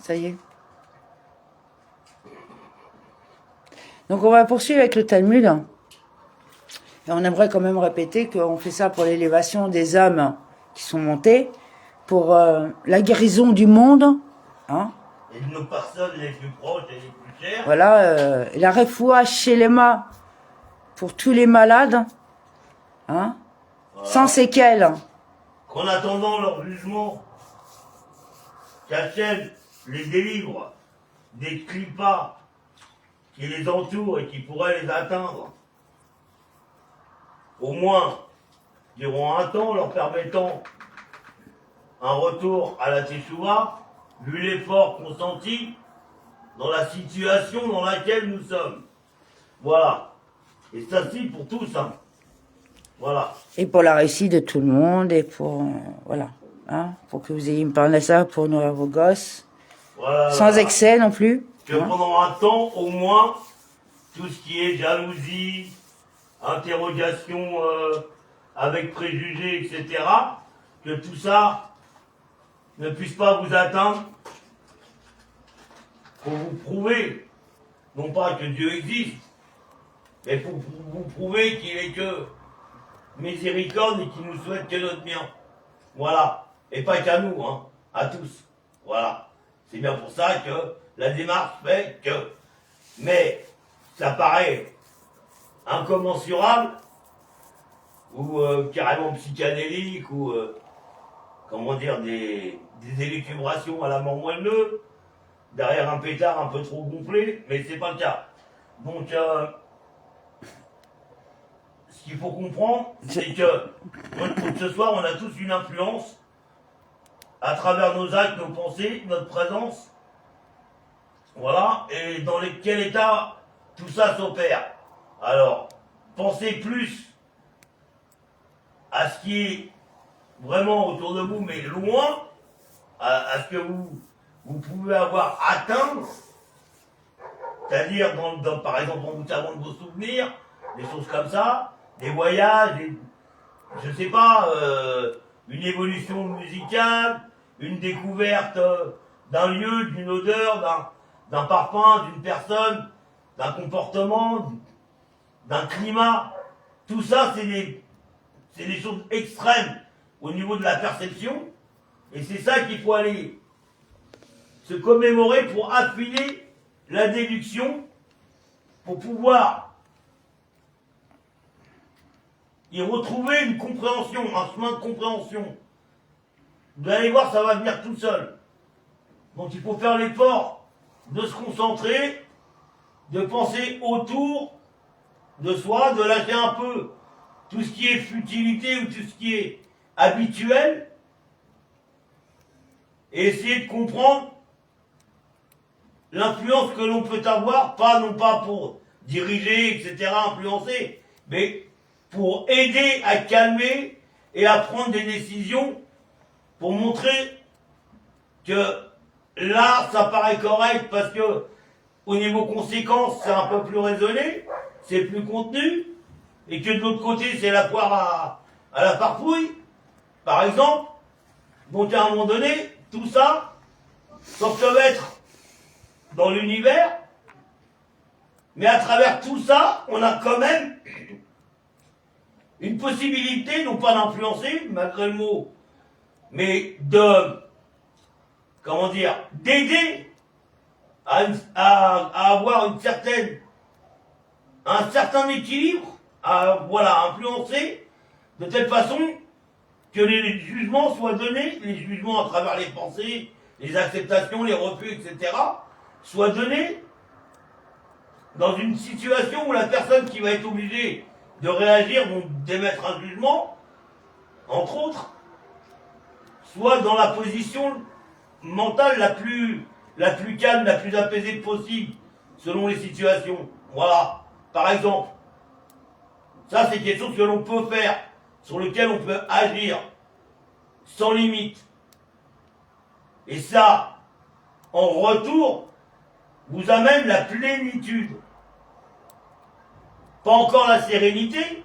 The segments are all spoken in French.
Ça y est. Donc on va poursuivre avec le Talmud. Et on aimerait quand même répéter qu'on fait ça pour l'élévation des âmes qui sont montées, pour la guérison du monde, hein. Et de nos personnes les plus proches et les plus chères. Voilà, la refoua chez les mains pour tous les malades, hein, Voilà. sans séquelles. Qu'en attendant leur jugement, qu'Hachem les délivre des clipas qui les entourent et qui pourraient les atteindre, au moins durant un temps, leur permettant un retour à la Teshuvah, vu l'effort consenti dans la situation dans laquelle nous sommes. Voilà. Et ça, c'est pour tous, hein. Voilà. Et pour la réussite de tout le monde, et pour, voilà, hein, pour que vous ayez une parnassa pour nourrir vos gosses, Voilà, sans voilà. excès non plus. Que Hein. pendant un temps, au moins, tout ce qui est jalousie, interrogation avec préjugés, etc., que tout ça ne puisse pas vous atteindre pour vous prouver, non pas que Dieu existe, mais pour vous prouver qu'il est que miséricorde et qu'il nous souhaite que notre bien. Voilà. Et pas qu'à nous, hein, à tous. Voilà. C'est bien pour ça que la démarche fait que. Mais ça paraît incommensurable ou carrément psychédélique ou comment dire des élucubrations à la mort moelleux derrière un pétard un peu trop gonflé, mais c'est pas le cas. Donc ce qu'il faut comprendre, c'est que ce soir on a tous une influence à travers nos actes, nos pensées, notre présence. Voilà, et dans quel état tout ça s'opère. Alors, pensez plus à ce qui est vraiment autour de vous, mais loin, à ce que vous pouvez avoir atteint, c'est-à-dire, par exemple, en vous servant de vos souvenirs, des choses comme ça, des voyages, je sais pas, une évolution musicale, une découverte d'un lieu, d'une odeur, d'un parfum, d'une personne, d'un comportement, d'un climat. Tout ça, c'est des choses extrêmes au niveau de la perception. Et c'est ça qu'il faut aller se commémorer pour affiner la déduction, pour pouvoir y retrouver une compréhension, un chemin de compréhension. Vous allez voir, ça va venir tout seul. Donc il faut faire l'effort de se concentrer, de penser autour de soi, de lâcher un peu tout ce qui est futilité ou tout ce qui est habituel, et essayer de comprendre l'influence que l'on peut avoir, non pas pour diriger, etc., influencer, mais pour aider à calmer et à prendre des décisions, pour montrer que là, ça paraît correct parce que au niveau conséquences, c'est un peu plus raisonné, c'est plus contenu, et que de l'autre côté, c'est la poire à la farfouille, par exemple. Donc à un moment donné, tout ça, sans se mettre dans l'univers, mais à travers tout ça, on a quand même une possibilité, non pas d'influencer, malgré le mot, mais d'aider à avoir un certain équilibre, à influencer de telle façon que les jugements soient donnés, les jugements à travers les pensées, les acceptations, les refus, etc., soient donnés dans une situation où la personne qui va être obligée de réagir, donc d'émettre un jugement, entre autres, soit dans la position mentale la plus calme, la plus apaisée possible, selon les situations. Voilà. Par exemple, ça c'est quelque chose que l'on peut faire, sur lequel on peut agir, sans limite. Et ça, en retour, vous amène la plénitude. Pas encore la sérénité,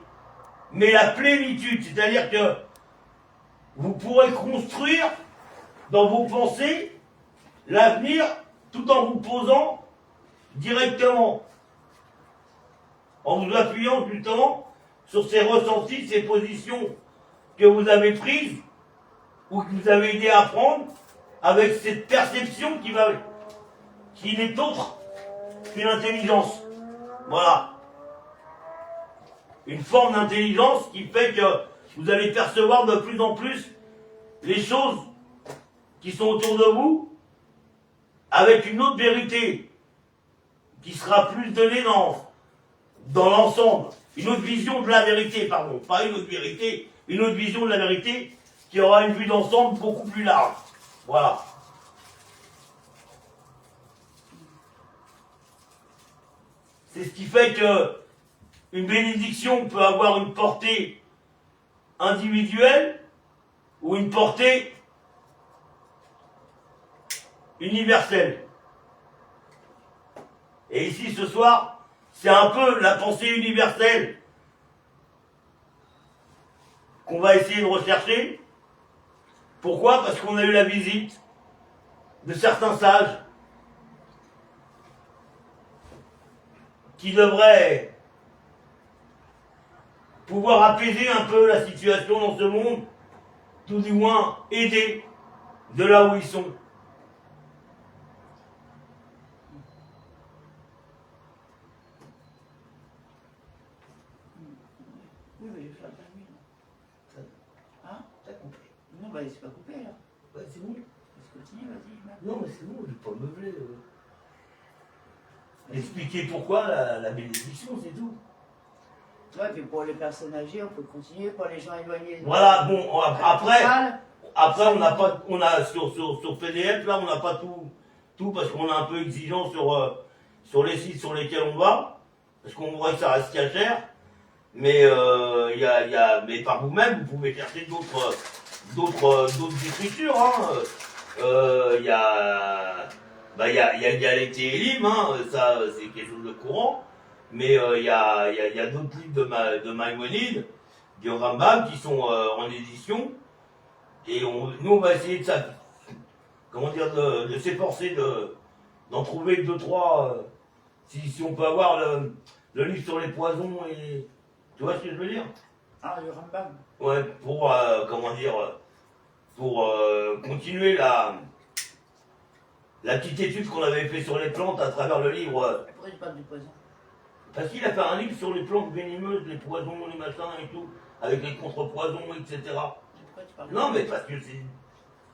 mais la plénitude. C'est-à-dire que vous pourrez construire dans vos pensées l'avenir tout en vous posant directement, en vous appuyant justement sur ces ressentis, ces positions que vous avez prises ou que vous avez aidé à prendre avec cette perception qui n'est autre qu'une intelligence. Voilà. Une forme d'intelligence qui fait que vous allez percevoir de plus en plus les choses qui sont autour de vous avec une autre vérité qui sera plus donnée dans l'ensemble. Une autre vision de la vérité, pardon. Pas une autre vérité, une autre vision de la vérité qui aura une vue d'ensemble beaucoup plus large. Voilà. C'est ce qui fait que une bénédiction peut avoir une portée individuelle ou une portée universelle. Et ici, ce soir, c'est un peu la pensée universelle qu'on va essayer de rechercher. Pourquoi? Parce qu'on a eu la visite de certains sages qui devraient pouvoir apaiser un peu la situation dans ce monde, tout du moins aider de là où ils sont. Oui, mais je vais faire de la nuit. Hein? T'as compris? Non, bah, c'est pas coupé, là. Ouais, c'est bon. Vas-y, continue, vas-y. Non, mais c'est bon, je vais pas meubler. Expliquer pourquoi la bénédiction, c'est tout. Ouais, puis pour les personnes âgées, on peut continuer. Pour les gens éloignés. Voilà, bon, après on a sur PDF, là, on n'a pas tout parce qu'on est un peu exigeant sur les sites sur lesquels on va, parce qu'on voudrait que ça reste cachère. Mais mais par vous-même, vous pouvez chercher d'autres écritures. Il y a les Télim, ça c'est quelque chose de courant. Mais il y a d'autres livres de Maïmonide, du Rambam, qui sont en édition. Et nous, on va essayer de s'efforcer d'en trouver 2-3, si on peut avoir le livre sur les poisons et... Tu vois ce que je veux dire? Ah, le Rambam. Ouais, pour continuer la petite étude qu'on avait fait sur les plantes à travers le livre. Pourquoi tu parles du poison? Parce qu'il a fait un livre sur les plantes venimeuses, les poisons, les machins et tout, avec les contrepoisons, etc. Pourquoi tu parles Non, mais parce que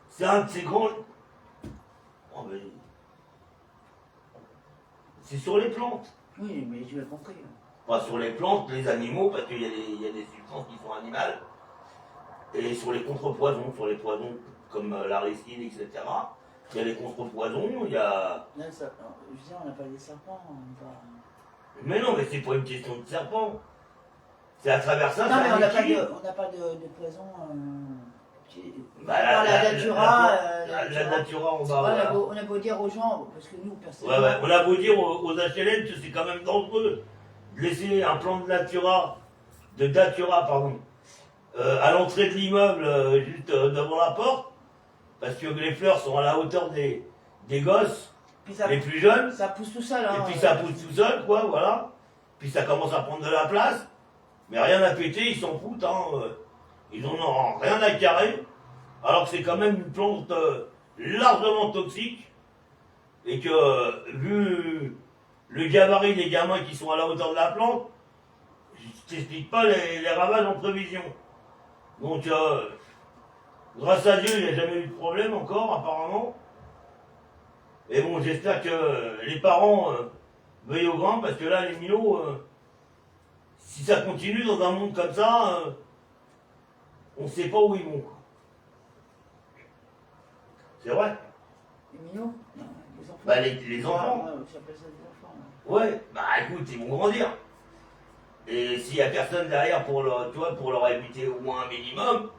c'est un de ces grands... Oh, mais... C'est sur les plantes. Oui, mais tu l'as compris. Pas sur les plantes, les animaux, parce qu'il y a des substances qui sont animales. Et sur les contrepoisons, sur les poisons comme la ricine, etc. Il y a les contrepoisons, il y a... Là, ça, je veux dire, on n'a pas des serpents, on va... Mais non, mais c'est pas une question de serpent. C'est à travers ça, non, mais on n'a pas de poison... la natura, on va... Ouais, on a beau dire aux gens, parce que nous, personne... Ouais, on a beau dire aux HLM que c'est quand même dangereux de laisser un plan de datura, pardon, à l'entrée de l'immeuble, juste devant la porte, parce que les fleurs sont à la hauteur des gosses, les plus jeunes. Ça pousse tout seul, hein. Et puis ça pousse tout seul, quoi, voilà. Puis ça commence à prendre de la place, mais rien à péter, ils s'en foutent, ils en ont rien à carrer, alors que c'est quand même une plante largement toxique, et que, vu le gabarit des gamins qui sont à la hauteur de la plante, je t'explique pas les ravages en prévision. Donc, grâce à Dieu, il n'y a jamais eu de problème encore, apparemment. Et bon, j'espère que les parents veillent au grand, parce que là, les minots, si ça continue dans un monde comme ça, on ne sait pas où ils vont. C'est vrai. Les minots? Non, les enfants. Bah, les enfants. Ouais, j'appelle ça des enfants. Ouais, bah écoute, ils vont grandir. Et s'il n'y a personne derrière pour leur éviter au moins un minimum,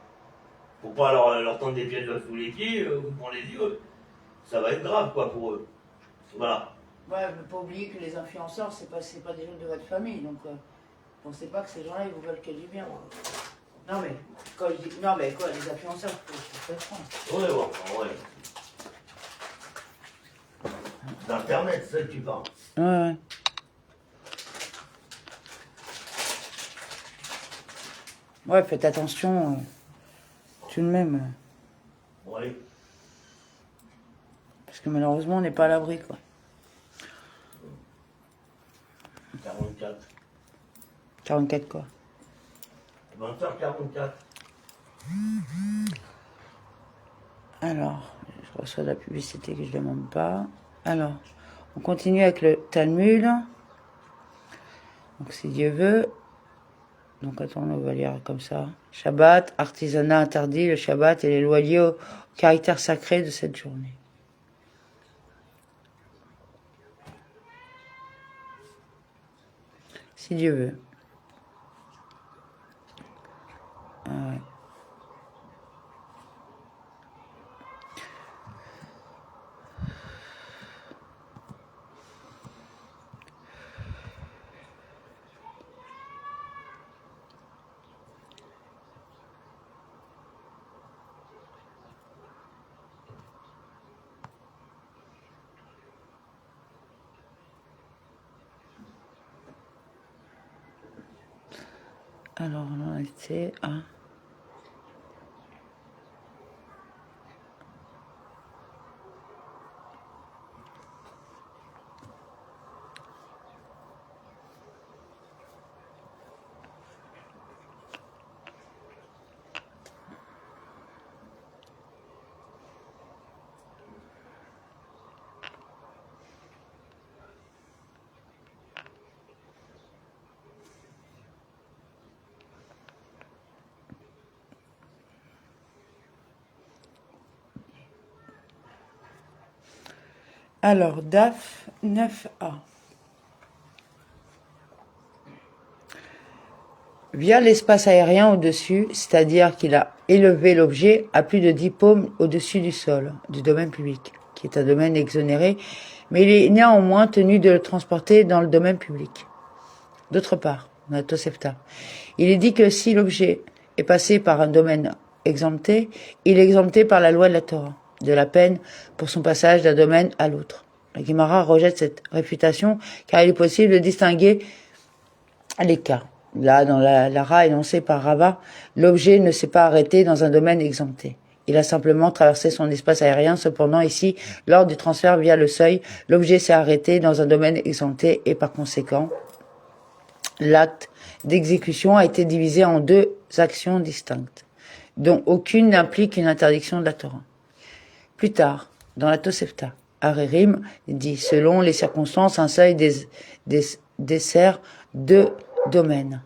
pour pas leur tendre des pieds sous les pieds ou pour les yeux, ça va être grave, quoi, pour eux. Voilà. Ouais, mais pas oublier que les influenceurs, c'est pas des gens de votre famille, donc pensez pas que ces gens-là, ils vous veulent que du bien. Non, mais quand je dis... Non, mais quoi, les influenceurs, faut être franc. Ouais. D'internet, c'est ça que tu parles. Ouais. Ouais, faites attention, tout de même. Oui. Parce que malheureusement, on n'est pas à l'abri, quoi. 44. 44, quoi. 20h44. Alors, je reçois de la publicité que je ne demande pas. Alors, on continue avec le Talmud. Donc, si Dieu veut. Donc, attends, on va lire comme ça. Shabbat, artisanat interdit, le Shabbat et les lois liées au caractère sacré de cette journée. Si Dieu veut. Ah ouais. Alors, on en était à... Alors, DAF 9A. Via l'espace aérien au-dessus, c'est-à-dire qu'il a élevé l'objet à plus de 10 paumes au-dessus du sol, du domaine public, qui est un domaine exonéré, mais il est néanmoins tenu de le transporter dans le domaine public. D'autre part, dans la Tosefta, il est dit que si l'objet est passé par un domaine exempté, il est exempté par la loi de la Torah, de la peine pour son passage d'un domaine à l'autre. La Guémara rejette cette réfutation car il est possible de distinguer les cas. Là, dans la Lara énoncée par Rava, l'objet ne s'est pas arrêté dans un domaine exempté. Il a simplement traversé son espace aérien. Cependant, ici, lors du transfert via le seuil, l'objet s'est arrêté dans un domaine exempté et par conséquent, l'acte d'exécution a été divisé en deux actions distinctes, dont aucune n'implique une interdiction de la Torah. Plus tard, dans la Tosefta, Harerim dit, selon les circonstances, un seuil dessert deux domaines.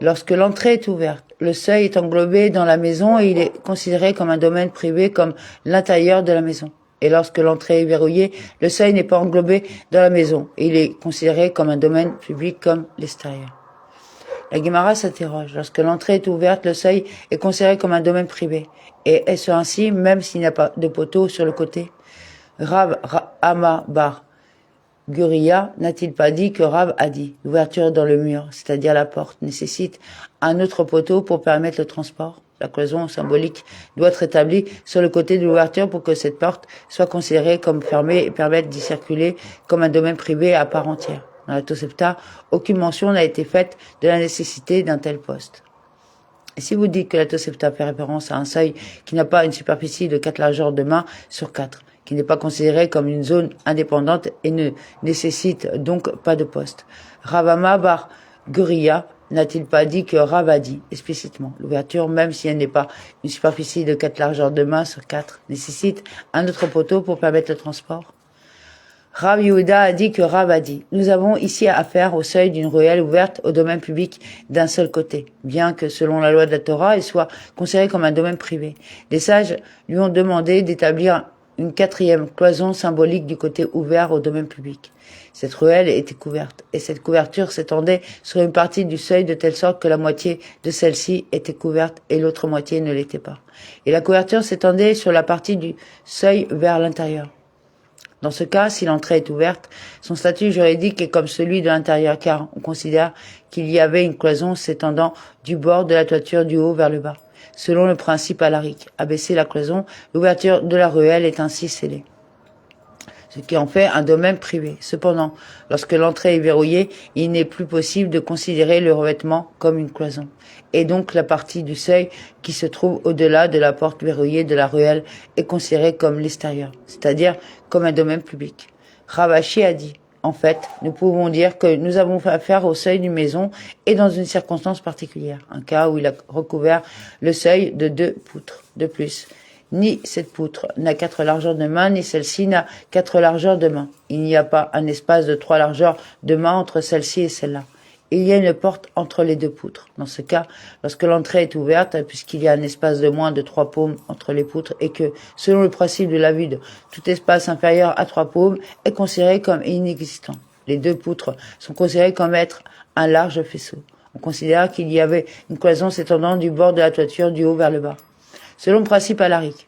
Lorsque l'entrée est ouverte, le seuil est englobé dans la maison et il est considéré comme un domaine privé comme l'intérieur de la maison. Et lorsque l'entrée est verrouillée, le seuil n'est pas englobé dans la maison et il est considéré comme un domaine public comme l'extérieur. La Guémara s'interroge. Lorsque l'entrée est ouverte, le seuil est considéré comme un domaine privé. Et est-ce ainsi même s'il n'y a pas de poteau sur le côté? Rav Hama Bar Guriya n'a-t-il pas dit que Rav a dit l'ouverture dans le mur, c'est-à-dire la porte, nécessite un autre poteau pour permettre le transport? La cloison symbolique doit être établie sur le côté de l'ouverture pour que cette porte soit considérée comme fermée et permette d'y circuler comme un domaine privé à part entière. Dans la Tosefta, aucune mention n'a été faite de la nécessité d'un tel poste. Et si vous dites que la Tosefta fait référence à un seuil qui n'a pas une superficie de 4 largeurs de main sur 4, qui n'est pas considéré comme une zone indépendante et ne nécessite donc pas de poste. Ravama Bar Guriya n'a-t-il pas dit que Rav a dit explicitement l'ouverture, même si elle n'est pas une superficie de 4 largeurs de main sur 4, nécessite un autre poteau pour permettre le transport? Rav Yehuda a dit que Rav a dit. Nous avons ici affaire au seuil d'une ruelle ouverte au domaine public d'un seul côté, bien que selon la loi de la Torah, il soit considéré comme un domaine privé. Les sages lui ont demandé d'établir une quatrième cloison symbolique du côté ouvert au domaine public. Cette ruelle était couverte, et cette couverture s'étendait sur une partie du seuil de telle sorte que la moitié de celle-ci était couverte et l'autre moitié ne l'était pas. Et la couverture s'étendait sur la partie du seuil vers l'intérieur. Dans ce cas, si l'entrée est ouverte, son statut juridique est comme celui de l'intérieur, car on considère qu'il y avait une cloison s'étendant du bord de la toiture du haut vers le bas. Selon le principe alarique, abaisser la cloison, l'ouverture de la ruelle est ainsi scellée. ce qui en fait un domaine privé. Cependant, lorsque l'entrée est verrouillée, il n'est plus possible de considérer le revêtement comme une cloison. Et donc la partie du seuil qui se trouve au-delà de la porte verrouillée de la ruelle est considérée comme l'extérieur, c'est-à-dire comme un domaine public. Ravachi a dit: en fait, nous pouvons dire que nous avons fait affaire au seuil d'une maison et dans une circonstance particulière, un cas où il a recouvert le seuil de 2 poutres. De plus, ni cette poutre n'a 4 largeurs de main, ni celle-ci n'a 4 largeurs de main. Il n'y a pas un espace de 3 largeurs de main entre celle-ci et celle-là. Il y a une porte entre les 2 poutres. Dans ce cas, lorsque l'entrée est ouverte, puisqu'il y a un espace de moins de 3 paumes entre les poutres et que, selon le principe de la vide, tout espace inférieur à 3 paumes est considéré comme inexistant. Les 2 poutres sont considérées comme être un large faisceau. On considère qu'il y avait une cloison s'étendant du bord de la toiture du haut vers le bas. Selon le principe alarique,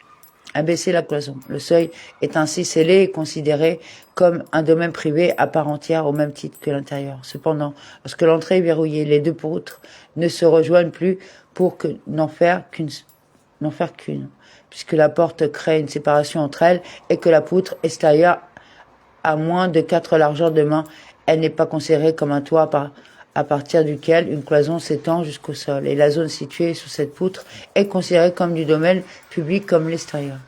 abaisser la cloison. Le seuil est ainsi scellé et considéré comme un domaine privé à part entière au même titre que l'intérieur. Cependant, lorsque l'entrée est verrouillée, les 2 poutres ne se rejoignent plus pour n'en faire qu'une, puisque la porte crée une séparation entre elles et que la poutre extérieure a moins de 4 largeurs de main, elle n'est pas considérée comme un toit à partir duquel une cloison s'étend jusqu'au sol, et la zone située sous cette poutre est considérée comme du domaine public comme l'extérieur.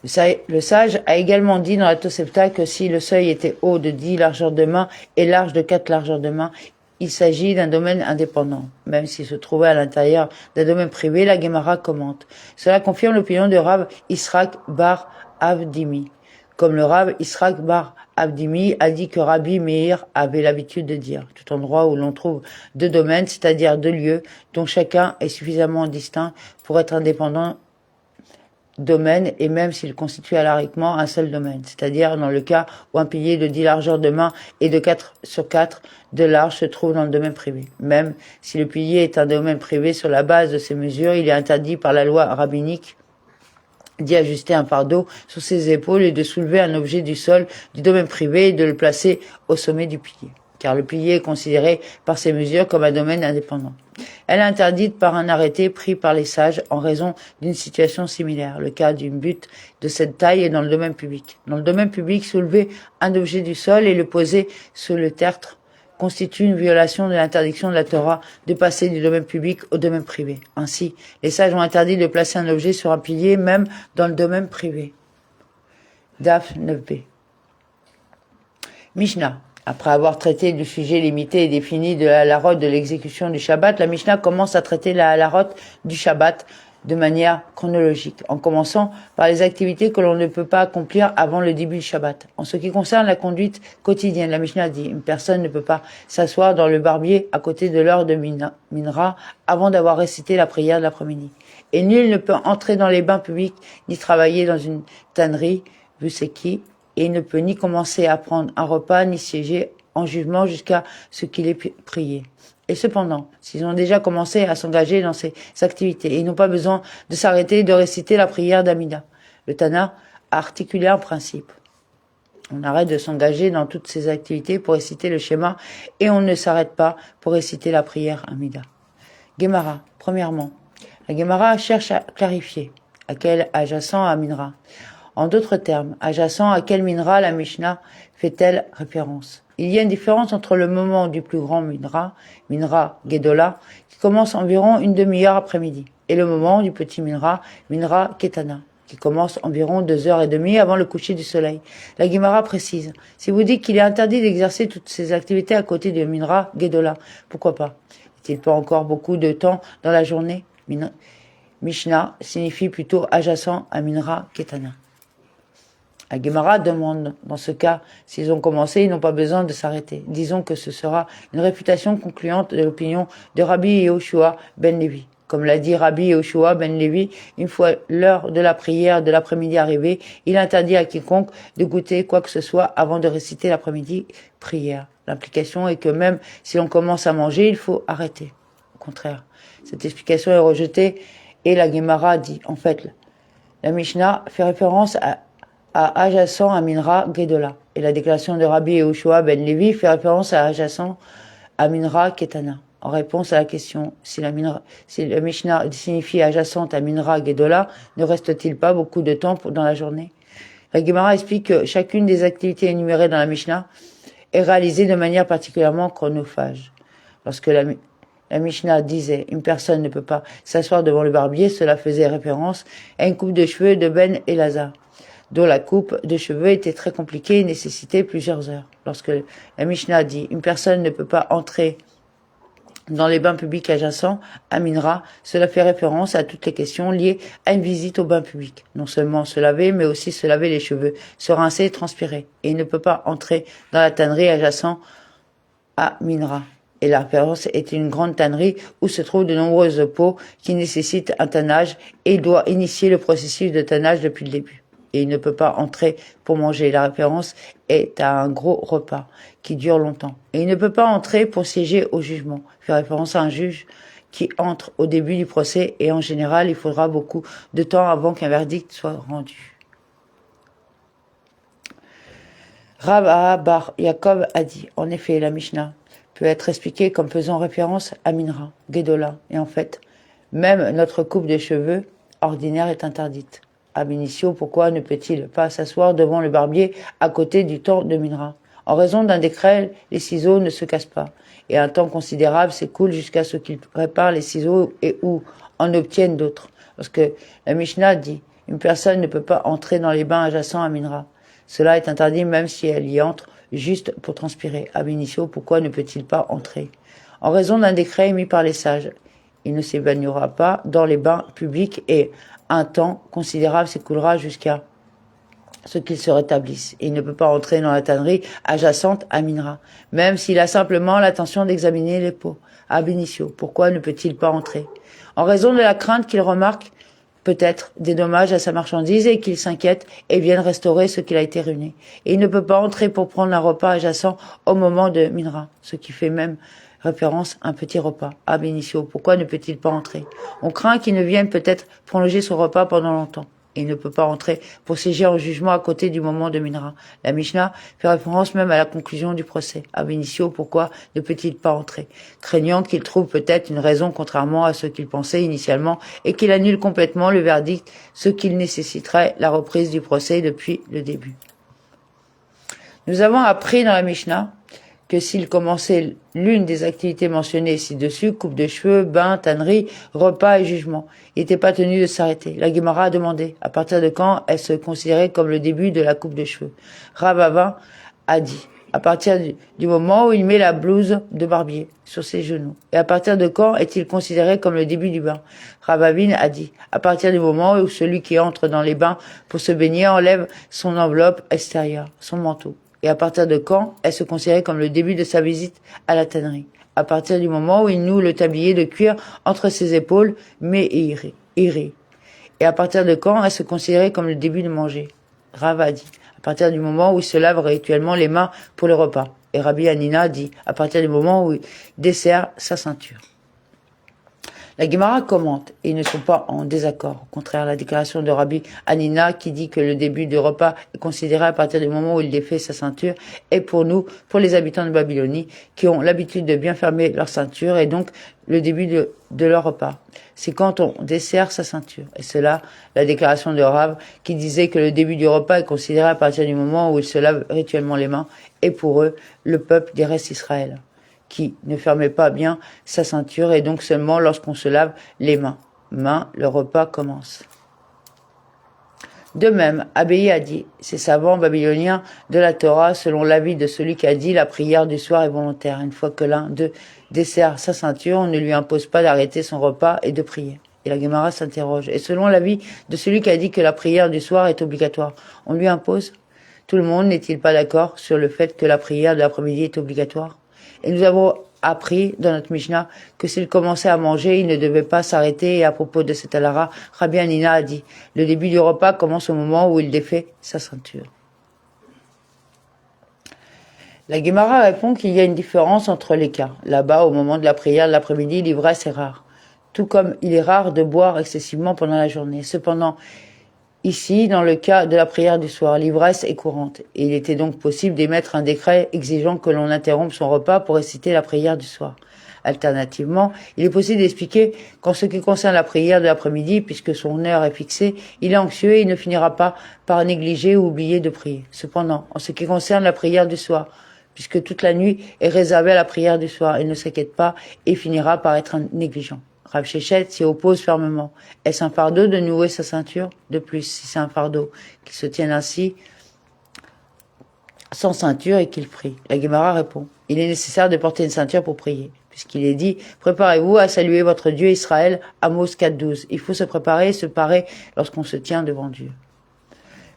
Le sage a également dit dans la Tosefta que si le seuil était haut de 10 largeurs de main et large de 4 largeurs de main, il s'agit d'un domaine indépendant. Même s'il se trouvait à l'intérieur d'un domaine privé, la Gemara commente. Cela confirme l'opinion de Rav Israq bar Avdimi. Comme le Rav Israq bar Abdimi a dit que Rabbi Meir avait l'habitude de dire, tout endroit où l'on trouve 2 domaines, c'est-à-dire 2 lieux, dont chacun est suffisamment distinct pour être indépendant domaine, et même s'il constitue alariquement un seul domaine, c'est-à-dire dans le cas où un pilier de 10 largeurs de main et de 4 sur 4 de large se trouve dans le domaine privé. Même si le pilier est un domaine privé sur la base de ces mesures, il est interdit par la loi rabbinique d'y ajuster un fardeau sur ses épaules et de soulever un objet du sol du domaine privé et de le placer au sommet du pilier, car le pilier est considéré par ces mesures comme un domaine indépendant. Elle est interdite par un arrêté pris par les sages en raison d'une situation similaire. Le cas d'une butte de cette taille est dans le domaine public. Dans le domaine public, soulever un objet du sol et le poser sur le tertre constitue une violation de l'interdiction de la Torah de passer du domaine public au domaine privé. Ainsi, les sages ont interdit de placer un objet sur un pilier, même dans le domaine privé. Daf 9b. Mishnah. Après avoir traité du sujet limité et défini de la halachot de l'exécution du Shabbat, la Mishnah commence à traiter la halachot du Shabbat de manière chronologique, en commençant par les activités que l'on ne peut pas accomplir avant le début du Shabbat. En ce qui concerne la conduite quotidienne, la Mishnah dit: une personne ne peut pas s'asseoir dans le barbier à côté de l'heure de Minra avant d'avoir récité la prière de l'après-midi. Et nul ne peut entrer dans les bains publics ni travailler dans une tannerie, vu c'est qui, et il ne peut ni commencer à prendre un repas ni siéger en jugement jusqu'à ce qu'il ait prié. Et cependant, s'ils ont déjà commencé à s'engager dans ces activités, ils n'ont pas besoin de s'arrêter et de réciter la prière d'Amida. Le Tana a articulé un principe. On arrête de s'engager dans toutes ces activités pour réciter le schéma et on ne s'arrête pas pour réciter la prière Amida. Gemara, premièrement. La Gemara cherche à clarifier à quel adjacent à Minra. En d'autres termes, adjacent à quel Minra la Mishnah fait-elle référence? Il y a une différence entre le moment du plus grand Minra, Minra Gedola, qui commence environ une demi-heure après-midi, et le moment du petit Minra, Minra Ketana, qui commence environ 2h30 avant le coucher du soleil. La Gemara précise: si vous dites qu'il est interdit d'exercer toutes ces activités à côté de Minra Gedola, pourquoi pas? Est-il pas encore beaucoup de temps dans la journée? Mishnah signifie plutôt adjacent à Minra Ketana. La Gemara demande, dans ce cas, s'ils ont commencé, ils n'ont pas besoin de s'arrêter. Disons que ce sera une réfutation concluante de l'opinion de Rabbi Yehoshua ben Levi. Comme l'a dit Rabbi Yehoshua ben Levi, une fois l'heure de la prière de l'après-midi arrivée, il interdit à quiconque de goûter quoi que ce soit avant de réciter l'après-midi prière. L'implication est que même si l'on commence à manger, il faut arrêter. Au contraire, cette explication est rejetée et la Gemara dit, en fait, la Mishnah fait référence à adjacent à Minra Gedola. Et la déclaration de Rabbi Yehoshua ben Levi fait référence à adjacent à Minra Ketana. En réponse à la question, si la Mishnah signifie adjacente à Minra Gedola, ne reste-t-il pas beaucoup de temps dans la journée? La Gemara explique que chacune des activités énumérées dans la Mishnah est réalisée de manière particulièrement chronophage. Lorsque la Mishnah disait « Une personne ne peut pas s'asseoir devant le barbier », cela faisait référence à une coupe de cheveux de Ben Elazar, dont la coupe de cheveux était très compliquée et nécessitait plusieurs heures. Lorsque la Mishnah dit « Une personne ne peut pas entrer dans les bains publics adjacents à Minra », cela fait référence à toutes les questions liées à une visite au bain public. Non seulement se laver, mais aussi se laver les cheveux, se rincer et transpirer. Et il ne peut pas entrer dans la tannerie adjacente à Minra. Et la référence est une grande tannerie où se trouvent de nombreuses peaux qui nécessitent un tannage et il doit initier le processus de tannage depuis le début. Et il ne peut pas entrer pour manger. La référence est à un gros repas qui dure longtemps. Et il ne peut pas entrer pour siéger au jugement. Fait référence à un juge qui entre au début du procès et en général, il faudra beaucoup de temps avant qu'un verdict soit rendu. Rav Bar Yaakov a dit, en effet, la Mishnah peut être expliquée comme faisant référence à Minra, Gedola. Et en fait, même notre coupe de cheveux ordinaire est interdite. Ab initio, pourquoi ne peut-il pas s'asseoir devant le barbier à côté du temps de Minra? En raison d'un décret, les ciseaux ne se cassent pas. Et un temps considérable s'écoule jusqu'à ce qu'il prépare les ciseaux et ou en obtienne d'autres. Parce que la Mishnah dit, une personne ne peut pas entrer dans les bains adjacents à Minra. Cela est interdit même si elle y entre juste pour transpirer. Ab initio, pourquoi ne peut-il pas entrer? En raison d'un décret émis par les sages. Il ne s'évanouira pas dans les bains publics et un temps considérable s'écoulera jusqu'à ce qu'il se rétablisse. Il ne peut pas entrer dans la tannerie adjacente à Minra, même s'il a simplement l'intention d'examiner les peaux. Ab initio, pourquoi ne peut-il pas entrer? En raison de la crainte qu'il remarque peut-être des dommages à sa marchandise et qu'il s'inquiète et vienne restaurer ce qu'il a été ruiné. Et il ne peut pas entrer pour prendre un repas adjacent au moment de Minra, ce qui fait même référence à un petit repas. Ab initio, pourquoi ne peut-il pas entrer? On craint qu'il ne vienne peut-être prolonger son repas pendant longtemps. Et il ne peut pas entrer pour siéger en jugement à côté du moment de Minra. La Mishnah fait référence même à la conclusion du procès. Ab initio, pourquoi ne peut-il pas entrer? Craignant qu'il trouve peut-être une raison contrairement à ce qu'il pensait initialement et qu'il annule complètement le verdict, ce qui nécessiterait la reprise du procès depuis le début. Nous avons appris dans la Mishnah que s'il commençait l'une des activités mentionnées ci-dessus, coupe de cheveux, bain, tannerie, repas et jugement, il n'était pas tenu de s'arrêter. La Gemara a demandé à partir de quand elle se considérait comme le début de la coupe de cheveux. Rav Ava a dit à partir du moment où il met la blouse de barbier sur ses genoux. Et à partir de quand est-il considéré comme le début du bain? Rav Avin a dit à partir du moment où celui qui entre dans les bains pour se baigner enlève son enveloppe extérieure, son manteau. Et à partir de quand elle se considérait comme le début de sa visite à la tannerie? À partir du moment où il noue le tablier de cuir entre ses épaules, mais iré. Et à partir de quand elle se considérait comme le début de manger? Rav a dit à partir du moment où il se lave rituellement les mains pour le repas. Et Rabbi Hanina dit à partir du moment où il desserre sa ceinture. La Gemara commente, et ils ne sont pas en désaccord. Au contraire, la déclaration de Rabbi Hanina qui dit que le début du repas est considéré à partir du moment où il défait sa ceinture est pour nous, pour les habitants de Babylonie, qui ont l'habitude de bien fermer leur ceinture et donc le début de leur repas. C'est quand on desserre sa ceinture. Et cela, la déclaration de Rav qui disait que le début du repas est considéré à partir du moment où il se lave rituellement les mains et pour eux, le peuple des restes Israël, qui ne fermait pas bien sa ceinture et donc seulement lorsqu'on se lave les mains. Le repas commence. De même, Abéi a dit, ces savants babyloniens de la Torah, selon l'avis de celui qui a dit la prière du soir est volontaire. Une fois que l'un d'eux dessert sa ceinture, on ne lui impose pas d'arrêter son repas et de prier. Et la Gemara s'interroge. Et selon l'avis de celui qui a dit que la prière du soir est obligatoire, on lui impose? Tout le monde n'est-il pas d'accord sur le fait que la prière de l'après-midi est obligatoire? Et nous avons appris dans notre Mishnah que s'il commençait à manger, il ne devait pas s'arrêter. Et à propos de cette alara, Rabbi Hanina a dit, le début du repas commence au moment où il défait sa ceinture. La Gemara répond qu'il y a une différence entre les cas. Là-bas, au moment de la prière de l'après-midi, l'ivresse est rare. Tout comme il est rare de boire excessivement pendant la journée. Cependant, ici, dans le cas de la prière du soir, l'ivresse est courante. Et il était donc possible d'émettre un décret exigeant que l'on interrompe son repas pour réciter la prière du soir. Alternativement, il est possible d'expliquer qu'en ce qui concerne la prière de l'après-midi, puisque son heure est fixée, il est anxieux et il ne finira pas par négliger ou oublier de prier. Cependant, en ce qui concerne la prière du soir, puisque toute la nuit est réservée à la prière du soir, il ne s'inquiète pas et finira par être négligent. Rav Shechet s'y oppose fermement. Est-ce un fardeau de nouer sa ceinture? De plus, si c'est un fardeau qui se tienne ainsi, sans ceinture et qu'il prie. La Guémara répond, il est nécessaire de porter une ceinture pour prier, puisqu'il est dit, préparez-vous à saluer votre Dieu Israël, Amos 4.12. Il faut se préparer et se parer lorsqu'on se tient devant Dieu.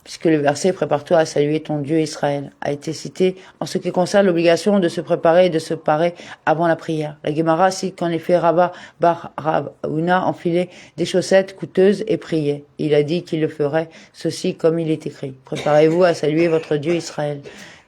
Puisque le verset « Prépare-toi à saluer ton Dieu Israël » a été cité en ce qui concerne l'obligation de se préparer et de se parer avant la prière. La Guémara cite qu'en effet Rabba bar Ravuna enfilait des chaussettes coûteuses et priait. Il a dit qu'il le ferait, ceci comme il est écrit. « Préparez-vous à saluer votre Dieu Israël ».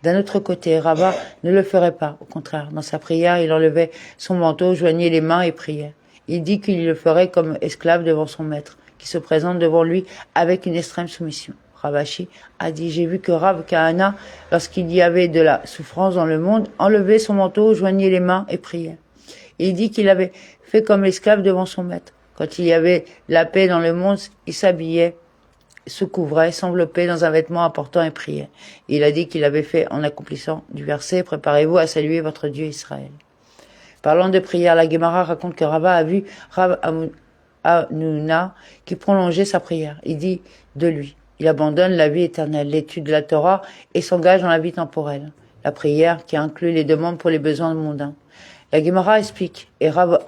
D'un autre côté, Rabba ne le ferait pas. Au contraire, dans sa prière, il enlevait son manteau, joignait les mains et priait. Il dit qu'il le ferait comme esclave devant son maître, qui se présente devant lui avec une extrême soumission. Rav Ashi a dit, j'ai vu que Rav Kahana, lorsqu'il y avait de la souffrance dans le monde, enlevait son manteau, joignait les mains et priait. Il dit qu'il avait fait comme l'esclave devant son maître. Quand il y avait la paix dans le monde, il s'habillait, se couvrait, s'enveloppait dans un vêtement important et priait. Il a dit qu'il avait fait en accomplissant du verset, préparez-vous à saluer votre Dieu Israël. Parlant de prière, la Guémara raconte que Rava a vu Rav Hanouna qui prolongeait sa prière. Il dit de lui, il abandonne la vie éternelle, l'étude de la Torah et s'engage dans la vie temporelle. La prière qui inclut les demandes pour les besoins mondains. La Guémara explique, et Rav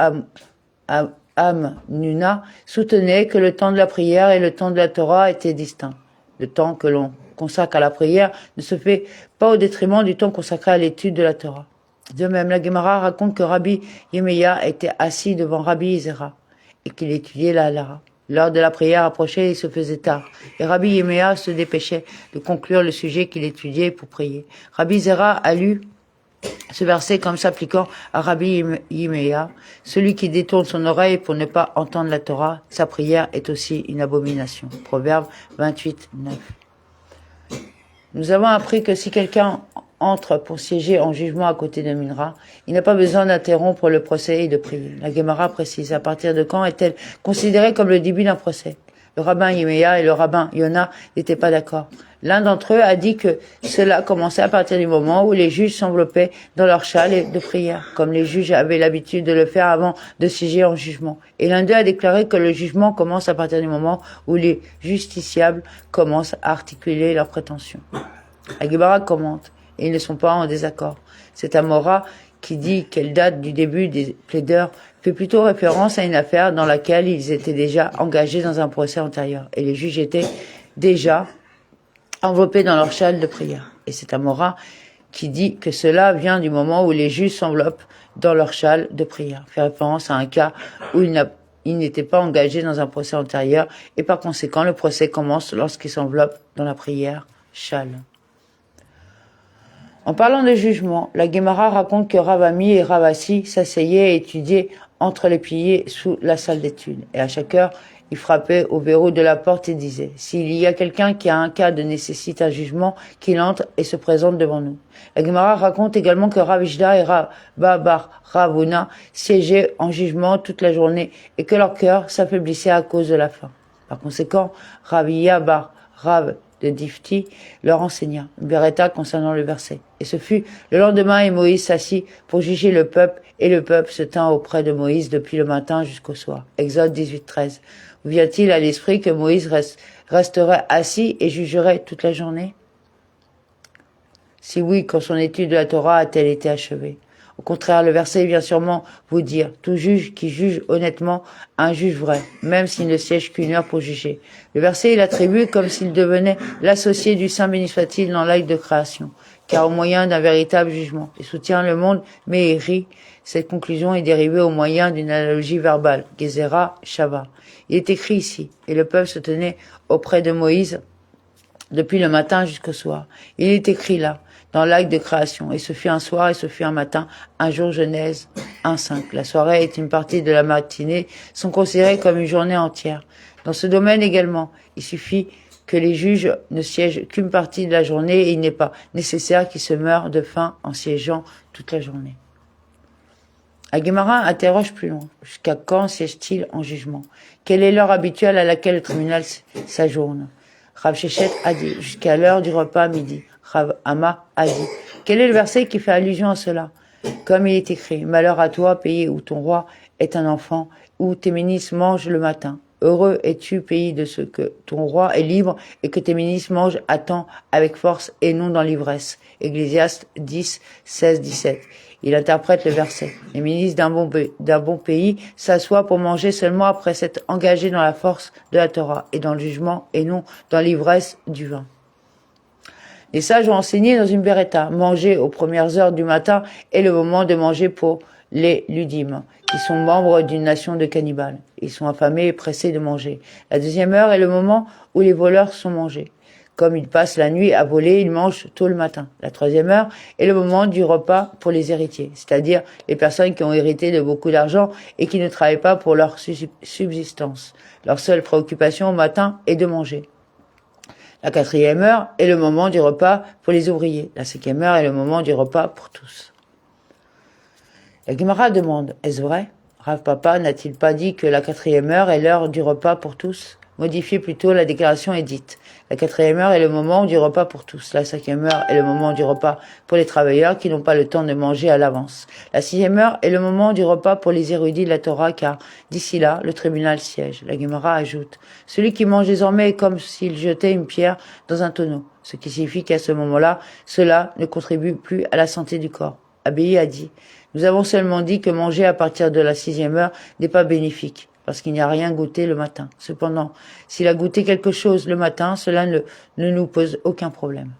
Hanouna soutenait que le temps de la prière et le temps de la Torah étaient distincts. Le temps que l'on consacre à la prière ne se fait pas au détriment du temps consacré à l'étude de la Torah. De même, la Guémara raconte que Rabbi Yemeya était assis devant Rabbi Izera et qu'il étudiait la Halara. L'heure de la prière approchait et il se faisait tard. Et Rabbi Yemeya se dépêchait de conclure le sujet qu'il étudiait pour prier. Rabbi Zera a lu ce verset comme s'appliquant à Rabbi Yemeya. Celui qui détourne son oreille pour ne pas entendre la Torah, sa prière est aussi une abomination. Proverbe 28, 9. Nous avons appris que si quelqu'un entre pour siéger en jugement à côté de Minra, il n'a pas besoin d'interrompre le procès et de prier. La Guémara précise à partir de quand est-elle considérée comme le début d'un procès. Le rabbin Yemeya et le rabbin Yona n'étaient pas d'accord. L'un d'entre eux a dit que cela commençait à partir du moment où les juges s'enveloppaient dans leur châle de prière, comme les juges avaient l'habitude de le faire avant de siéger en jugement. Et l'un d'eux a déclaré que le jugement commence à partir du moment où les justiciables commencent à articuler leurs prétentions. La Guémara commente, et ils ne sont pas en désaccord. Cette Amora, qui dit qu'elle date du début des plaideurs, fait plutôt référence à une affaire dans laquelle ils étaient déjà engagés dans un procès antérieur, et les juges étaient déjà enveloppés dans leur châle de prière. Et c'est Amora qui dit que cela vient du moment où les juges s'enveloppent dans leur châle de prière, fait référence à un cas où ils n'étaient pas engagés dans un procès antérieur, et par conséquent le procès commence lorsqu'ils s'enveloppent dans la prière châle. En parlant de jugement, la Guémara raconte que Rav Ami et Rav Assi s'asseyaient et étudiaient entre les piliers sous la salle d'études. Et à chaque heure, ils frappaient au verrou de la porte et disaient « S'il y a quelqu'un qui a un cas de nécessite un jugement, qu'il entre et se présente devant nous. » La Guémara raconte également que Rav Ishda et Rabba bar Ravuna siégeaient en jugement toute la journée et que leur cœur s'affaiblissait à cause de la faim. Par conséquent, Ravia bar Rav de Difti leur enseigna une beretta concernant le verset. Et ce fut le lendemain et Moïse s'assit pour juger le peuple et le peuple se tint auprès de Moïse depuis le matin jusqu'au soir. Exode 18-13. Vous vient-il à l'esprit que Moïse resterait assis et jugerait toute la journée? Si oui, quand son étude de la Torah a-t-elle été achevée? Au contraire, le verset vient sûrement vous dire, tout juge qui juge honnêtement un juge vrai, même s'il ne siège qu'une heure pour juger. Le verset est attribué comme s'il devenait l'associé du Saint béni soit-il dans l'acte de création, car au moyen d'un véritable jugement. Il soutient le monde, mais il rit. Cette conclusion est dérivée au moyen d'une analogie verbale, Gezerah, Shava. Il est écrit ici, et le peuple se tenait auprès de Moïse depuis le matin jusqu'au soir. Il est écrit là, dans l'acte de création. Et ce fut un soir et ce fut un matin, un jour Genèse 1.5. La soirée est une partie de la matinée, sont considérées comme une journée entière. Dans ce domaine également, il suffit que les juges ne siègent qu'une partie de la journée et il n'est pas nécessaire qu'ils se meurent de faim en siégeant toute la journée. La Guémara interroge plus loin. Jusqu'à quand siège-t-il en jugement? Quelle est l'heure habituelle à laquelle le tribunal s'ajourne? Rav Shechet a dit, jusqu'à l'heure du repas à midi. Rav Hama a dit, quel est le verset qui fait allusion à cela? Comme il est écrit, malheur à toi, pays où ton roi est un enfant, où tes ministres mangent le matin. Heureux es-tu, pays de ce que ton roi est libre et que tes ministres mangent à temps avec force et non dans l'ivresse. Ecclésiaste 10, 16, 17. Il interprète le verset. Les ministres d'un bon pays s'assoient pour manger seulement après s'être engagés dans la force de la Torah et dans le jugement et non dans l'ivresse du vin. Les sages ont enseigné dans une beretta, manger aux premières heures du matin est le moment de manger pour les ludim, qui sont membres d'une nation de cannibales. Ils sont affamés et pressés de manger. La deuxième heure est le moment où les voleurs sont mangés. Comme ils passent la nuit à voler, ils mangent tôt le matin. La troisième heure est le moment du repas pour les héritiers, c'est-à-dire les personnes qui ont hérité de beaucoup d'argent et qui ne travaillent pas pour leur subsistance. Leur seule préoccupation au matin est de manger. La quatrième heure est le moment du repas pour les ouvriers. La cinquième heure est le moment du repas pour tous. La Gemara demande, est-ce vrai? Rav Papa n'a-t-il pas dit que la quatrième heure est l'heure du repas pour tous? Modifiez plutôt, la déclaration est dite. La quatrième heure est le moment du repas pour tous. La cinquième heure est le moment du repas pour les travailleurs qui n'ont pas le temps de manger à l'avance. La sixième heure est le moment du repas pour les érudits de la Torah car d'ici là, le tribunal siège. La Gemara ajoute, celui qui mange désormais est comme s'il jetait une pierre dans un tonneau. Ce qui signifie qu'à ce moment-là, cela ne contribue plus à la santé du corps. Abéi a dit, nous avons seulement dit que manger à partir de la sixième heure n'est pas bénéfique, parce qu'il n'y a rien goûté le matin. Cependant, s'il a goûté quelque chose le matin, cela ne nous pose aucun problème.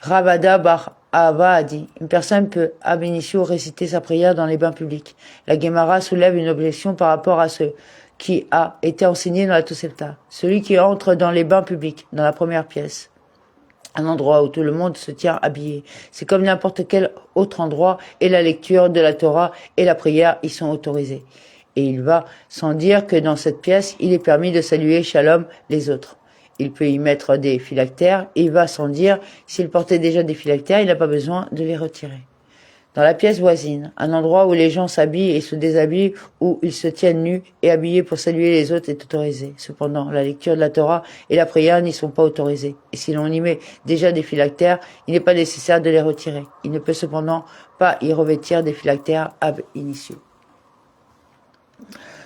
Ravada bar Ahava a dit, une personne peut ab initio réciter sa prière dans les bains publics. La Gemara soulève une objection par rapport à ce qui a été enseigné dans la Tosefta. Celui qui entre dans les bains publics, dans la première pièce, un endroit où tout le monde se tient habillé. C'est comme n'importe quel autre endroit et la lecture de la Torah et la prière y sont autorisés. Et il va sans dire que dans cette pièce, il est permis de saluer Shalom les autres. Il peut y mettre des phylactères, et il va sans dire, s'il portait déjà des phylactères, il n'a pas besoin de les retirer. Dans la pièce voisine, un endroit où les gens s'habillent et se déshabillent, où ils se tiennent nus et habillés pour saluer les autres est autorisé. Cependant, la lecture de la Torah et la prière n'y sont pas autorisées. Et si l'on y met déjà des phylactères, il n'est pas nécessaire de les retirer. Il ne peut cependant pas y revêtir des phylactères ab initio.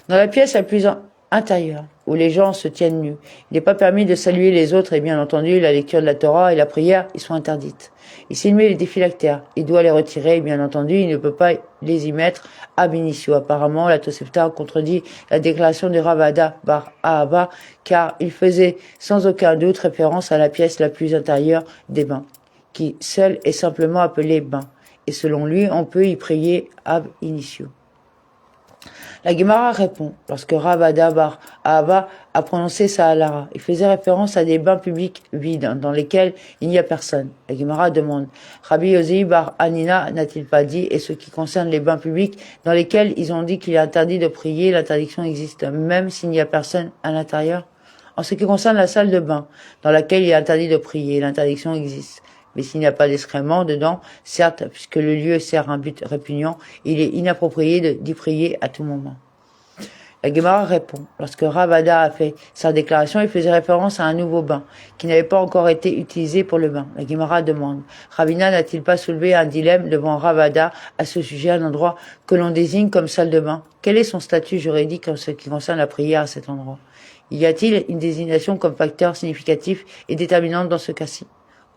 Dans la pièce la plus intérieure, où les gens se tiennent nus, il n'est pas permis de saluer les autres et bien entendu, la lecture de la Torah et la prière y sont interdites. Et s'il met des phylactères, il doit les retirer et bien entendu, il ne peut pas les y mettre ab initio. Apparemment, la Tosefta contredit la déclaration de Ravada bar Ahava car il faisait sans aucun doute référence à la pièce la plus intérieure des bains, qui seule est simplement appelée bain. Et selon lui, on peut y prier ab initio. La Gemara répond, lorsque Ravada bar Ahava a prononcé sa halara, il faisait référence à des bains publics vides, dans lesquels il n'y a personne. La Gemara demande, Rabbi Yosi bar Hanina n'a-t-il pas dit, et ce qui concerne les bains publics, dans lesquels ils ont dit qu'il est interdit de prier, l'interdiction existe, même s'il n'y a personne à l'intérieur? En ce qui concerne la salle de bain, dans laquelle il est interdit de prier, l'interdiction existe. Mais s'il n'y a pas d'excréments dedans, certes, puisque le lieu sert un but répugnant, il est inapproprié d'y prier à tout moment. La Gemara répond, lorsque Ravada a fait sa déclaration, il faisait référence à un nouveau bain, qui n'avait pas encore été utilisé pour le bain. La Gemara demande, Ravina n'a-t-il pas soulevé un dilemme devant Ravada à ce sujet, un endroit que l'on désigne comme salle de bain? Quel est son statut juridique en ce qui concerne la prière à cet endroit? Y a-t-il une désignation comme facteur significatif et déterminante dans ce cas-ci?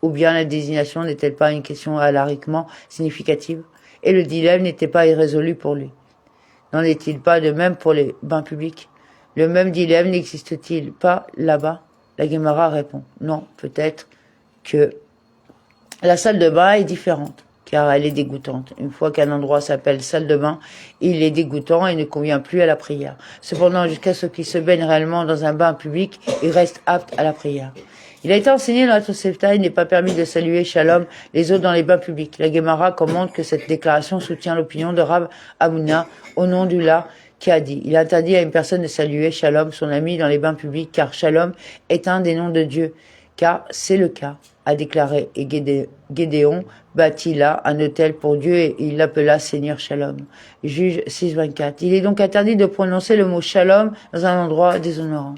Ou bien la désignation n'est-elle pas une question halakhiquement significative? Et le dilemme n'était pas irrésolu pour lui. N'en est-il pas de même pour les bains publics? Le même dilemme n'existe-t-il pas là-bas? La Gemara répond, non, peut-être que la salle de bain est différente, car elle est dégoûtante. Une fois qu'un endroit s'appelle salle de bain, il est dégoûtant et ne convient plus à la prière. Cependant, jusqu'à ce qu'il se baigne réellement dans un bain public, il reste apte à la prière. Il a été enseigné dans la Tosefta, il n'est pas permis de saluer Shalom les autres dans les bains publics. La Gemara commente que cette déclaration soutient l'opinion de Rav Hamuna au nom du La qui a dit, il interdit à une personne de saluer Shalom, son ami, dans les bains publics, car Shalom est un des noms de Dieu car c'est le cas, a déclaré, et Gédéon bâtit là un autel pour Dieu et il l'appela Seigneur Shalom. Juge 6.24. Il est donc interdit de prononcer le mot Shalom dans un endroit déshonorant.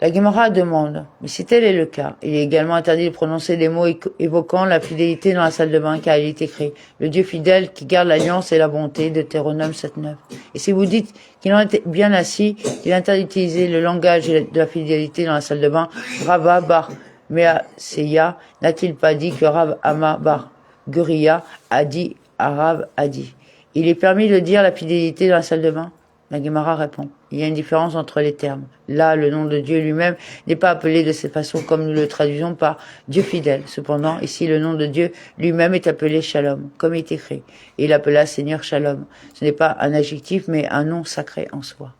La Gemara demande, mais si tel est le cas, il est également interdit de prononcer des mots évoquant la fidélité dans la salle de bain, car il est écrit, le Dieu fidèle qui garde l'alliance et la bonté, de Deutéronome 7.9. Et si vous dites qu'il en est bien assis, il est interdit d'utiliser le langage de la fidélité dans la salle de bain, Rava bar Mea Seya n'a-t-il pas dit que Rav Ama bar Guriya a dit à Rav a dit. Il est permis de dire la fidélité dans la salle de bain? La Gemara répond, il y a une différence entre les termes. Là, le nom de Dieu lui-même n'est pas appelé de cette façon comme nous le traduisons par Dieu fidèle. Cependant, ici, le nom de Dieu lui-même est appelé Shalom, comme il est écrit. Et il appela Seigneur Shalom. Ce n'est pas un adjectif, mais un nom sacré en soi.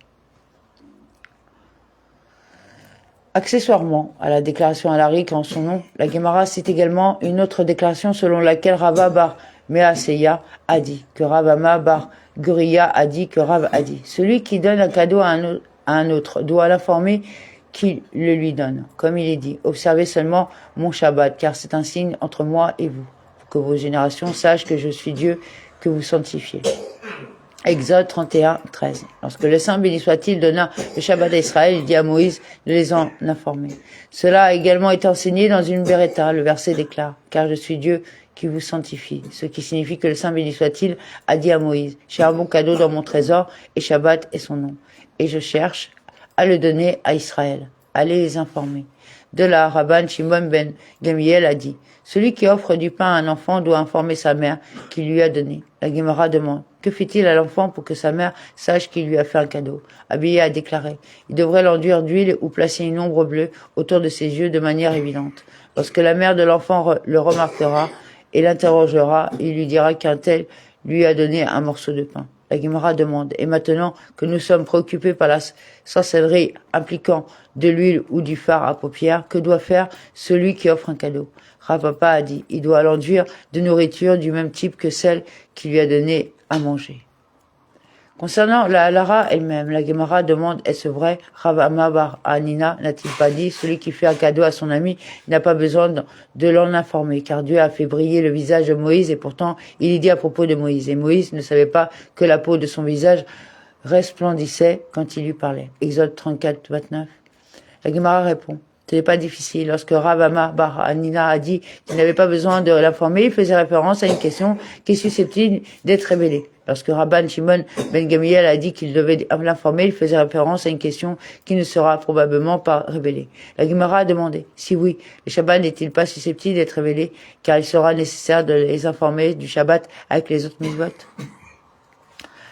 Accessoirement à la déclaration alarique en son nom, la Gemara cite également une autre déclaration selon laquelle Rava bar Measeya a dit que Rav Ama bar Guriya a dit que Rav a dit. Celui qui donne un cadeau à un autre doit l'informer qu'il le lui donne. Comme il est dit, observez seulement mon Shabbat, car c'est un signe entre moi et vous, pour que vos générations sachent que je suis Dieu, que vous sanctifiez. Exode 31.13. Lorsque le Saint béni soit-il donna le Shabbat à Israël, il dit à Moïse de les en informer. Cela a également été enseigné dans une Beretta. Le verset déclare, car je suis Dieu qui vous sanctifie. Ce qui signifie que le Saint béni soit-il a dit à Moïse, j'ai un bon cadeau dans mon trésor et Shabbat est son nom. Et je cherche à le donner à Israël. Allez les informer. De là, Rabban Shimon ben Gamiel a dit, celui qui offre du pain à un enfant doit informer sa mère qui lui a donné. La Gemara demande, que fait-il à l'enfant pour que sa mère sache qu'il lui a fait un cadeau? Abiya a déclaré, il devrait l'enduire d'huile ou placer une ombre bleue autour de ses yeux de manière évidente. Lorsque la mère de l'enfant le remarquera et l'interrogera, il lui dira qu'un tel lui a donné un morceau de pain. La Gemara demande, et maintenant que nous sommes préoccupés par la sorcellerie impliquant de l'huile ou du fard à paupières, que doit faire celui qui offre un cadeau? Rav Papa a dit, il doit l'enduire de nourriture du même type que celle qui lui a donné à manger. Concernant la halara elle-même, la Gemara demande, est-ce vrai? Rav Ama bar Hanina n'a-t-il pas dit, celui qui fait un cadeau à son ami n'a pas besoin de l'en informer, car Dieu a fait briller le visage de Moïse et pourtant il est dit à propos de Moïse. Et Moïse ne savait pas que la peau de son visage resplendissait quand il lui parlait. Exode 34.29. La Gemara répond, ce n'est pas difficile. Lorsque Rav Ama bar Hanina a dit qu'il n'avait pas besoin de l'informer, il faisait référence à une question qui est susceptible d'être révélée. Lorsque Rabban Shimon ben Gamiel a dit qu'il devait l'informer, il faisait référence à une question qui ne sera probablement pas révélée. La Gemara a demandé, si oui, le Shabbat n'est-il pas susceptible d'être révélé, car il sera nécessaire de les informer du Shabbat avec les autres mitzvot?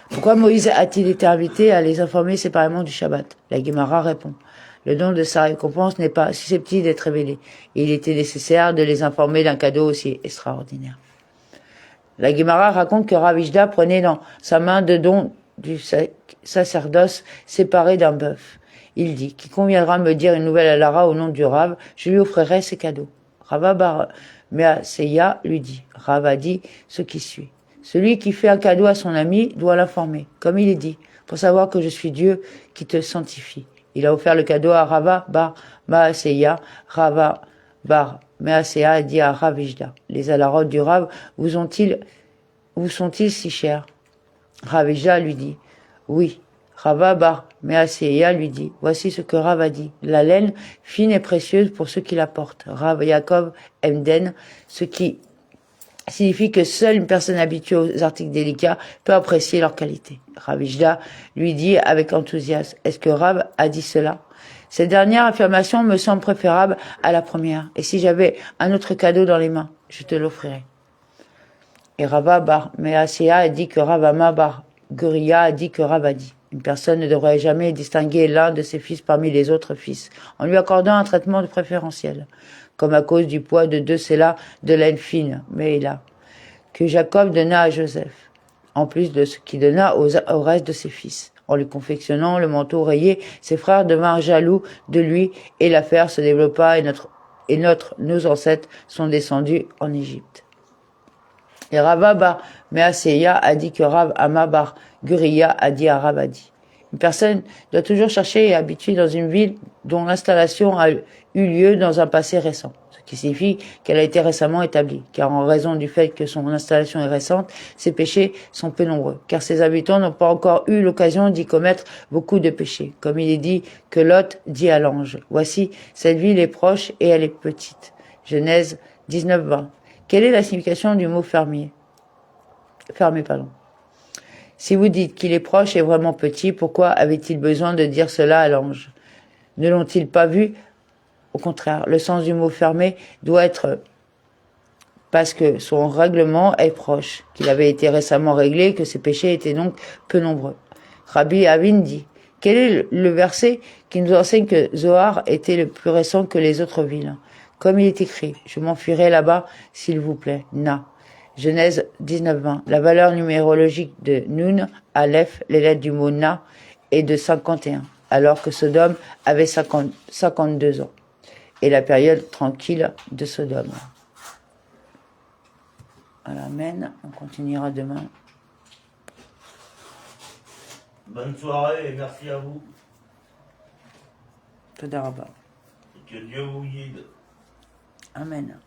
Pourquoi Moïse a-t-il été invité à les informer séparément du Shabbat? La Gemara répond, le don de sa récompense n'est pas susceptible d'être révélé. Il était nécessaire de les informer d'un cadeau aussi extraordinaire. La Gemara raconte que Rav Hishda prenait dans sa main deux dons du sacerdoce séparés d'un bœuf. Il dit, qui conviendra me dire une nouvelle halara au nom du Rav, je lui offrirai ses cadeaux. Rava bar Measeya lui dit, Rav a dit ce qui suit. Celui qui fait un cadeau à son ami doit l'informer, comme il est dit, pour savoir que je suis Dieu qui te sanctifie. Il a offert le cadeau à Rava bar Measeya. Rava bar Measeya a dit à Rav Hishda, les halarotes du Rav vous sont-ils si chers? Rav Hishda lui dit, oui. Rava bar Measeya lui dit, voici ce que Rav a dit, la laine fine et précieuse pour ceux qui la portent. Rav Yaakov Emden, ce qui signifie que seule une personne habituée aux articles délicats peut apprécier leur qualité. Rav Hishda lui dit avec enthousiasme, est-ce que Rav a dit cela? Cette dernière affirmation me semble préférable à la première. Et si j'avais un autre cadeau dans les mains, je te l'offrirais. Et Rava bar Measeya a dit que Rav Ama bar Guriya a dit que Rav a dit. Une personne ne devrait jamais distinguer l'un de ses fils parmi les autres fils, en lui accordant un traitement préférentiel, comme à cause du poids de 2 sélas de laine fine, mais là, que Jacob donna à Joseph, en plus de ce qu'il donna au reste de ses fils. En lui confectionnant le manteau rayé, ses frères devinrent jaloux de lui et l'affaire se développa et nos ancêtres sont descendus en Égypte. Et Rava bar Measeya a dit que Rav Ama bar Guriya a dit à Rav a dit. Une personne doit toujours chercher et habituer dans une ville dont l'installation a eu lieu dans un passé récent, ce qui signifie qu'elle a été récemment établie, car en raison du fait que son installation est récente, ses péchés sont peu nombreux, car ses habitants n'ont pas encore eu l'occasion d'y commettre beaucoup de péchés, comme il est dit que Lot dit à l'ange, « Voici, cette ville est proche et elle est petite. » Genèse 19, 20. Quelle est la signification du mot fermé, pardon. Si vous dites qu'il est proche et vraiment petit, pourquoi avait-il besoin de dire cela à l'ange? Ne l'ont-ils pas vu? Au contraire, le sens du mot fermé doit être parce que son règlement est proche, qu'il avait été récemment réglé et que ses péchés étaient donc peu nombreux. Rabbi Avin dit, quel est le verset qui nous enseigne que Zohar était le plus récent que les autres villes? Comme il est écrit, je m'enfuirai là-bas, s'il vous plaît. Na. Genèse 19-20. La valeur numérologique de Nun, Aleph, les lettres du mot Na, est de 51, alors que Sodome avait 52 ans. Et la période tranquille de Sodome. Voilà, amen. On continuera demain. Bonne soirée et merci à vous. Toda Rabba. Que Dieu vous guide. Amen.